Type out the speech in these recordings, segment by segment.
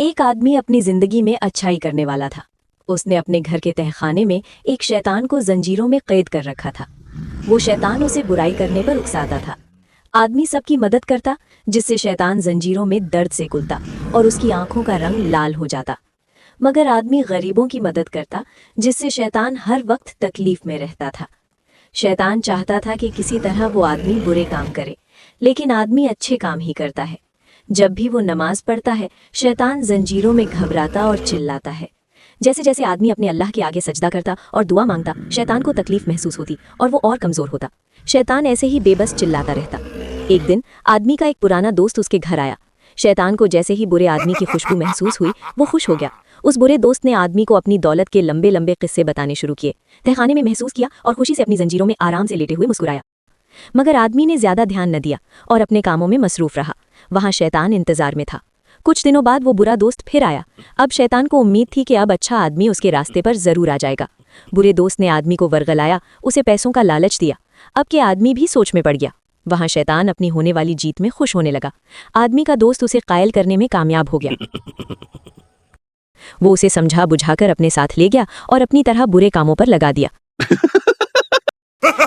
ایک آدمی اپنی زندگی میں اچھائی کرنے والا تھا۔ اس نے اپنے گھر کے تہخانے میں ایک شیطان کو زنجیروں میں قید کر رکھا تھا۔ وہ شیطان اسے برائی کرنے پر اکساتا تھا۔ آدمی سب کی مدد کرتا، جس سے شیطان زنجیروں میں درد سے کلتا اور اس کی آنکھوں کا رنگ لال ہو جاتا۔ مگر آدمی غریبوں کی مدد کرتا، جس سے شیطان ہر وقت تکلیف میں رہتا تھا۔ شیطان چاہتا تھا کہ کسی طرح وہ آدمی برے کام کرے، لیکن آدمی اچھے کام ہی کرتا ہے۔ جب بھی وہ نماز پڑھتا ہے، شیطان زنجیروں میں گھبراتا اور چلاتا ہے۔ جیسے جیسے آدمی اپنے اللہ کے آگے سجدہ کرتا اور دعا مانگتا، شیطان کو تکلیف محسوس ہوتی اور وہ اور کمزور ہوتا۔ شیطان ایسے ہی بے بس چلاتا رہتا۔ ایک دن آدمی کا ایک پرانا دوست اس کے گھر آیا۔ شیطان کو جیسے ہی برے آدمی کی خوشبو محسوس ہوئی، وہ خوش ہو گیا۔ اس برے دوست نے آدمی کو اپنی دولت کے لمبے لمبے قصے بتانے شروع کیے۔ تہخانے میں محسوس کیا اور خوشی سے اپنی زنجیروں میں آرام سے لیٹے ہوئے مسکرایا۔ مگر آدمی نے زیادہ دھیان نہ دیا اور اپنے کاموں میں مصروف رہا۔ وہاں شیطان انتظار میں تھا۔ کچھ دنوں بعد وہ برا دوست پھر آیا۔ اب شیطان کو امید تھی کہ اب اچھا آدمی اس کے راستے پر ضرور آ جائے گا۔ برے دوست نے آدمی کو ورغلایا، اسے پیسوں کا لالچ دیا۔ اب کہ آدمی بھی سوچ میں پڑ گیا۔ وہاں شیطان اپنی ہونے والی جیت میں خوش ہونے لگا۔ آدمی کا دوست اسے قائل کرنے میں کامیاب ہو گیا۔ وہ اسے سمجھا بجھا کر اپنے ساتھ لے گیا اور اپنی طرح برے کاموں پر لگا دیا۔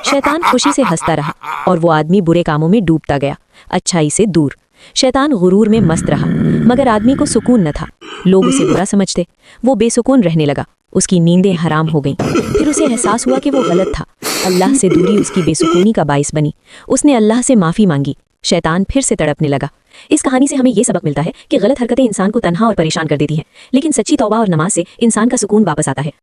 شیطان خوشی سے ہنستا رہا اور وہ آدمی برے کاموں میں ڈوبتا گیا، اچھائی سے دور۔ شیطان غرور میں مست رہا، مگر آدمی کو سکون نہ تھا۔ لوگ اسے برا سمجھتے، وہ بے سکون رہنے لگا۔ اس کی نیندیں حرام ہو گئیں۔ پھر اسے احساس ہوا کہ وہ غلط تھا۔ اللہ سے دوری اس کی بے سکونی کا باعث بنی۔ اس نے اللہ سے معافی مانگی۔ شیطان پھر سے تڑپنے لگا۔ اس کہانی سے ہمیں یہ سبق ملتا ہے کہ غلط حرکتیں انسان کو تنہا اور پریشان کر دیتی ہیں، لیکن سچی توبہ اور نماز سے انسان کا سکون واپس آتا ہے۔